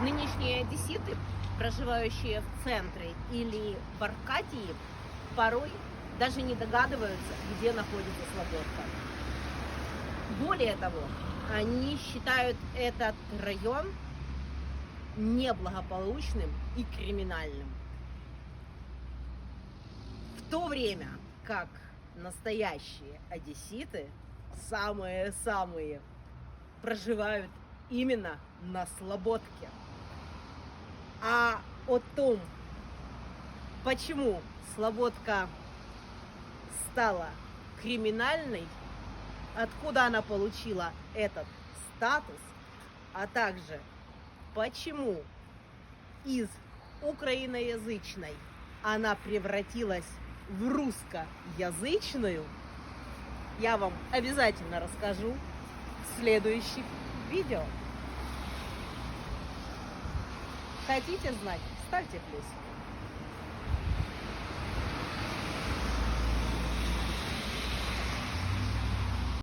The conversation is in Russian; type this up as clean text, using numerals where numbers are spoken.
Нынешние одесситы, проживающие в центре или в Аркадии, порой даже не догадываются, где находится Слободка. Более того, они считают этот район неблагополучным и криминальным. В то время как настоящие одесситы, самые-самые, проживают именно на Слободке. А о том, почему Слободка стала криминальной, откуда она получила этот статус, а также почему из украиноязычной она превратилась в русскоязычную, я вам обязательно расскажу в следующих видео. Хотите знать? Ставьте плюсик.